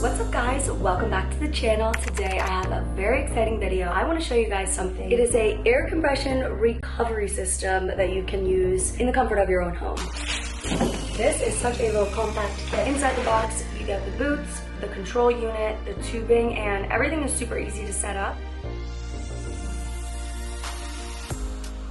What's up guys, welcome back to the channel. Today I have a very exciting video. I want to show you guys something. It is a air compression recovery system that you can use in the comfort of your own home. This is such a little compact kit. Inside the box you get the boots, the control unit, the tubing, and everything is super easy to set up.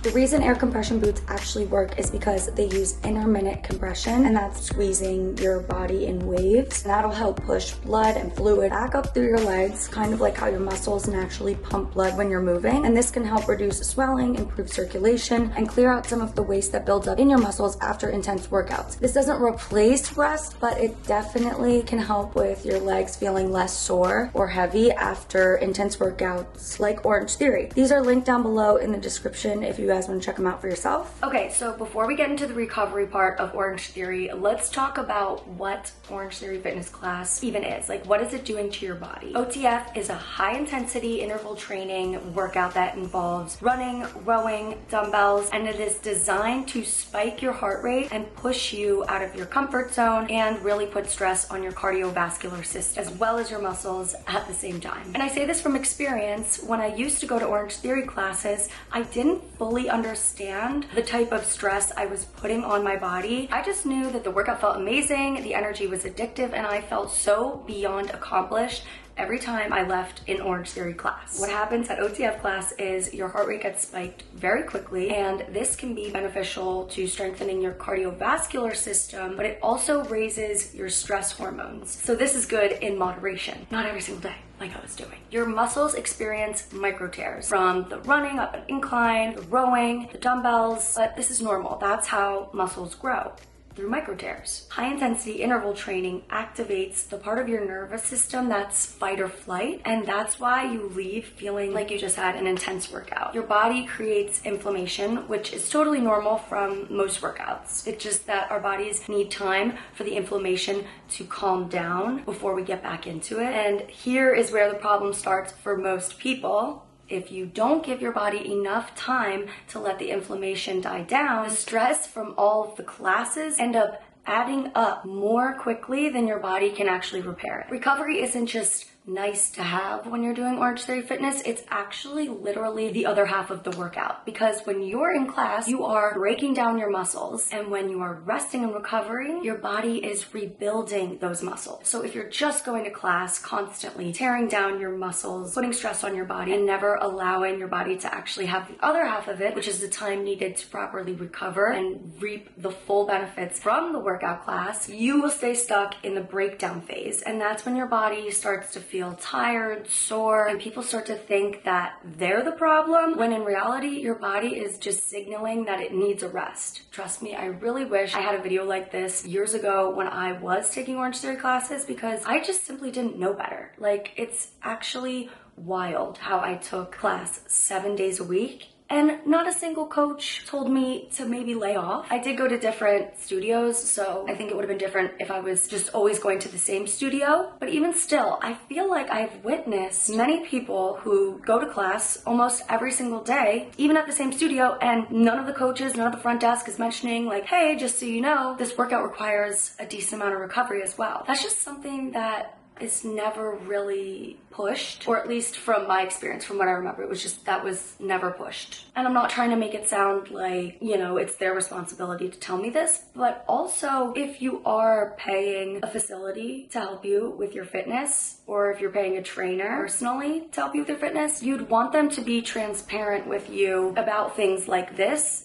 The reason air compression boots actually work is because they use intermittent compression, and that's squeezing your body in waves. That'll help push blood and fluid back up through your legs, kind of like how your muscles naturally pump blood when you're moving. And this can help reduce swelling, improve circulation, and clear out some of the waste that builds up in your muscles after intense workouts. This doesn't replace rest, but it definitely can help with your legs feeling less sore or heavy after intense workouts like Orangetheory. These are linked down below in the description if you guys want to check them out for yourself. Okay, so before we get into the recovery part of Orangetheory, let's talk about what Orangetheory Fitness class even is. Like, what is it doing to your body? OTF is a high intensity interval training workout that involves running, rowing, dumbbells, and it is designed to spike your heart rate and push you out of your comfort zone and really put stress on your cardiovascular system as well as your muscles at the same time. And I say this from experience. When I used to go to Orangetheory classes, I didn't fully understand the type of stress I was putting on my body. I just knew that the workout felt amazing, the energy was addictive, and I felt so beyond accomplished every time I left an Orangetheory class. What happens at OTF class is your heart rate gets spiked very quickly, and this can be beneficial to strengthening your cardiovascular system, but it also raises your stress hormones. So this is good in moderation, not every single day like I was doing. Your muscles experience micro tears from the running up an incline, the rowing, the dumbbells, but this is normal. That's how muscles grow, through micro tears. High intensity interval training activates the part of your nervous system that's fight or flight, and that's why you leave feeling like you just had an intense workout. Your body creates inflammation, which is totally normal from most workouts. It's just that our bodies need time for the inflammation to calm down before we get back into it. And here is where the problem starts for most people. If you don't give your body enough time to let the inflammation die down, the stress from all of the classes end up adding up more quickly than your body can actually repair it. Recovery isn't just nice to have when you're doing Orangetheory Fitness, it's actually literally the other half of the workout, because when you're in class, you are breaking down your muscles, and when you are resting and recovering, your body is rebuilding those muscles. So if you're just going to class constantly tearing down your muscles, putting stress on your body, and never allowing your body to actually have the other half of it, which is the time needed to properly recover and reap the full benefits from the workout class, you will stay stuck in the breakdown phase, and that's when your body starts to feel tired, sore, and people start to think that they're the problem, when in reality, your body is just signaling that it needs a rest. Trust me, I really wish I had a video like this years ago when I was taking Orangetheory classes, because I just simply didn't know better. Like, it's actually wild how I took class 7 days a week, and not a single coach told me to maybe lay off. I did go to different studios, so I think it would have been different if I was just always going to the same studio. But even still, I feel like I've witnessed many people who go to class almost every single day, even at the same studio, and none of the coaches, none of the front desk is mentioning like, hey, just so you know, this workout requires a decent amount of recovery as well. That's just something that is never really pushed, or at least from my experience, from what I remember, it was just, that was never pushed. And I'm not trying to make it sound like, you know, it's their responsibility to tell me this, but also if you are paying a facility to help you with your fitness, or if you're paying a trainer personally to help you with your fitness, you'd want them to be transparent with you about things like this,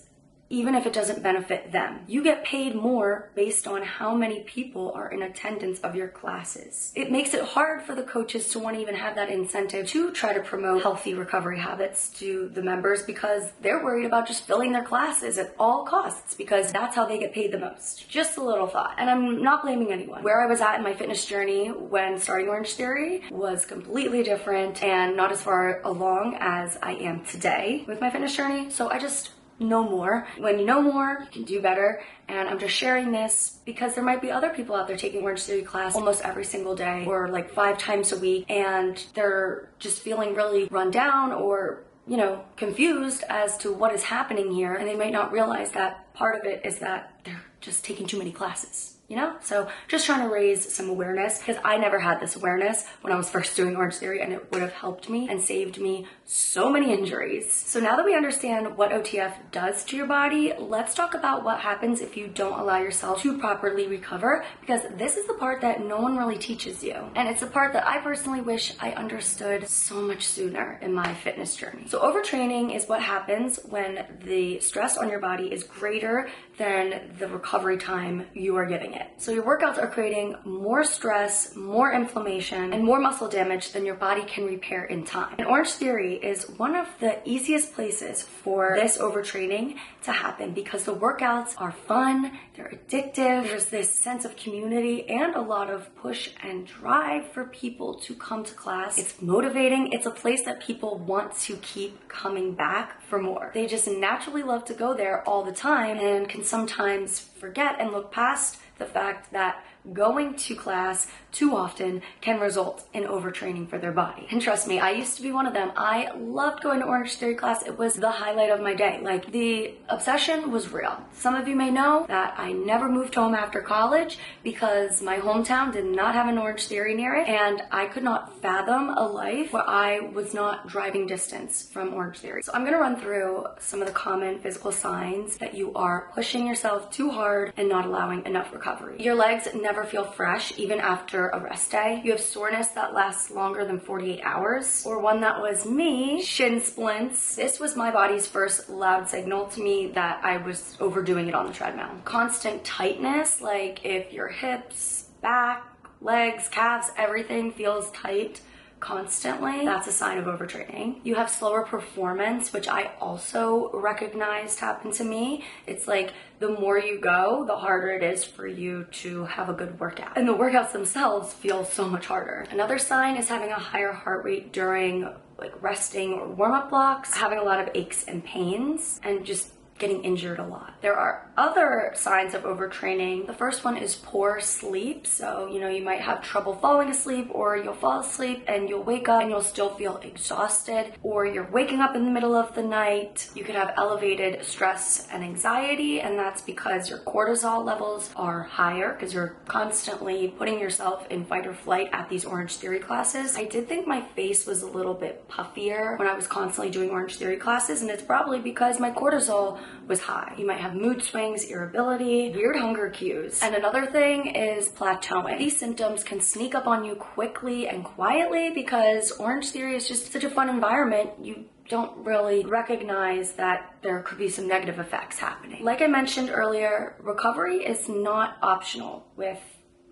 even if it doesn't benefit them. You get paid more based on how many people are in attendance of your classes. It makes it hard for the coaches to want to even have that incentive to try to promote healthy recovery habits to the members, because they're worried about just filling their classes at all costs, because that's how they get paid the most. Just a little thought. And I'm not blaming anyone. Where I was at in my fitness journey when starting Orangetheory was completely different and not as far along as I am today with my fitness journey. So I just know more. When you know more, you can do better. And I'm just sharing this because there might be other people out there taking Orangetheory class almost every single day, or like 5 times a week, and they're just feeling really run down or, you know, confused as to what is happening here. And they might not realize that part of it is that they're just taking too many classes. you know? So just trying to raise some awareness, because I never had this awareness when I was first doing Orangetheory, and it would have helped me and saved me so many injuries. So now that we understand what OTF does to your body, let's talk about what happens if you don't allow yourself to properly recover, because this is the part that no one really teaches you. And it's the part that I personally wish I understood so much sooner in my fitness journey. So overtraining is what happens when the stress on your body is greater than the recovery time you are giving it. So your workouts are creating more stress, more inflammation, and more muscle damage than your body can repair in time. And Orangetheory is one of the easiest places for this overtraining to happen, because the workouts are fun, they're addictive, there's this sense of community and a lot of push and drive for people to come to class. It's motivating, it's a place that people want to keep coming back for more. They just naturally love to go there all the time and can sometimes forget and look past the fact that going to class too often can result in overtraining for their body. And trust me, I used to be one of them. I loved going to Orangetheory class. It was the highlight of my day. Like, the obsession was real. Some of you may know that I never moved home after college because my hometown did not have an Orangetheory near it, and I could not fathom a life where I was not driving distance from Orangetheory. So I'm gonna run through some of the common physical signs that you are pushing yourself too hard and not allowing enough recovery. Your legs never feel fresh even after a rest day. You have soreness that lasts longer than 48 hours. Or one that was me, shin splints. This was my body's first loud signal to me that I was overdoing it on the treadmill. Constant tightness, like if your hips, back, legs, calves, everything feels tight constantly, that's a sign of overtraining. You have slower performance, which I also recognized happened to me. It's like the more you go, the harder it is for you to have a good workout. And the workouts themselves feel so much harder. Another sign is having a higher heart rate during like resting or warm-up blocks, having a lot of aches and pains, and just getting injured a lot. There are other signs of overtraining. The first one is poor sleep. So, you might have trouble falling asleep, or you'll fall asleep and you'll wake up and you'll still feel exhausted, or you're waking up in the middle of the night. You could have elevated stress and anxiety, and that's because your cortisol levels are higher because you're constantly putting yourself in fight or flight at these Orangetheory classes. I did think my face was a little bit puffier when I was constantly doing Orangetheory classes, and it's probably because my cortisol was high. You might have mood swings, irritability, weird hunger cues. And another thing is plateauing. These symptoms can sneak up on you quickly and quietly because Orangetheory is just such a fun environment. You don't really recognize that there could be some negative effects happening. Like I mentioned earlier, recovery is not optional with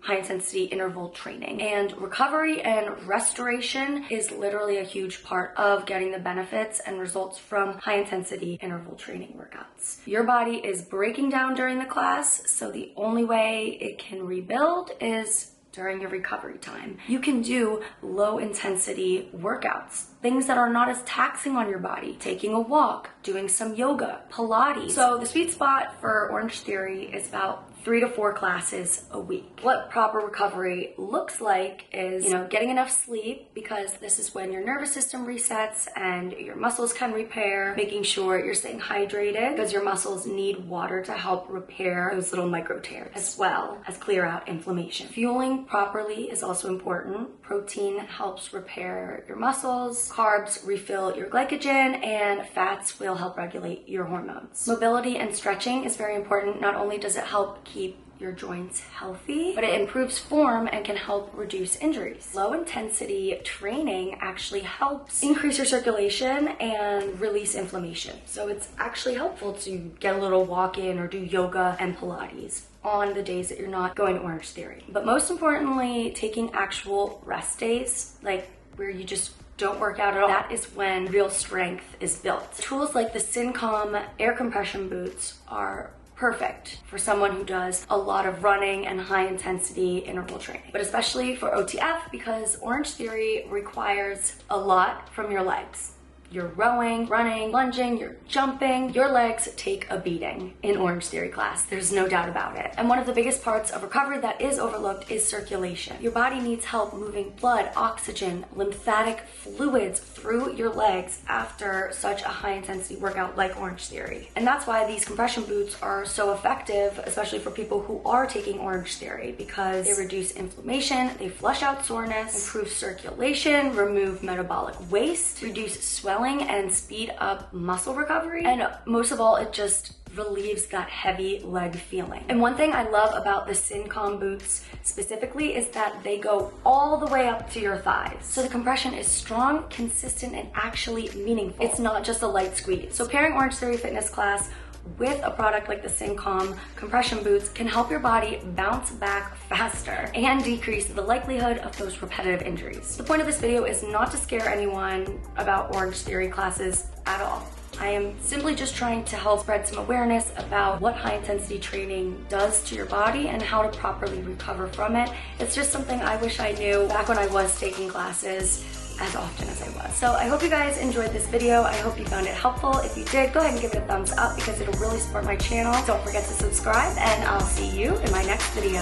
high-intensity interval training, and recovery and restoration is literally a huge part of getting the benefits and results from high-intensity interval training workouts. Your body is breaking down during the class, so the only way it can rebuild is during your recovery time. You can do low-intensity workouts, things that are not as taxing on your body, taking a walk, doing some yoga, Pilates. So the sweet spot for Orangetheory is about 3 to 4 classes a week. What proper recovery looks like is, getting enough sleep, because this is when your nervous system resets and your muscles can repair, making sure you're staying hydrated because your muscles need water to help repair those little micro tears, as well as clear out inflammation. Fueling properly is also important. Protein helps repair your muscles, carbs refill your glycogen, and fats will help regulate your hormones. Mobility and stretching is very important. Not only does it help keep your joints healthy, but it improves form and can help reduce injuries. Low intensity training actually helps increase your circulation and release inflammation. So it's actually helpful to get a little walk in or do yoga and Pilates on the days that you're not going to Orangetheory. But most importantly, taking actual rest days, like where you just don't work out at all. That is when real strength is built. Tools like the Syncom air compression boots are perfect for someone who does a lot of running and high intensity interval training, but especially for OTF because Orangetheory requires a lot from your legs. you're rowing, running, lunging, you're jumping, your legs take a beating in Orangetheory class. There's no doubt about it. And one of the biggest parts of recovery that is overlooked is circulation. Your body needs help moving blood, oxygen, lymphatic fluids through your legs after such a high intensity workout like Orangetheory. And that's why these compression boots are so effective, especially for people who are taking Orangetheory, because they reduce inflammation, they flush out soreness, improve circulation, remove metabolic waste, reduce swelling, and speed up muscle recovery. And most of all, it just relieves that heavy leg feeling. And one thing I love about the Syncom boots specifically is that they go all the way up to your thighs. So the compression is strong, consistent, and actually meaningful. It's not just a light squeeze. So pairing Orangetheory Fitness class with a product like the Syncom compression boots can help your body bounce back faster and decrease the likelihood of those repetitive injuries. The point of this video is not to scare anyone about Orangetheory classes at all. I am simply just trying to help spread some awareness about what high intensity training does to your body and how to properly recover from it. It's just something I wish I knew back when I was taking classes as often as I was. So I hope you guys enjoyed this video. I hope you found it helpful. If you did, go ahead and give it a thumbs up because it'll really support my channel. Don't forget to subscribe, and I'll see you in my next video.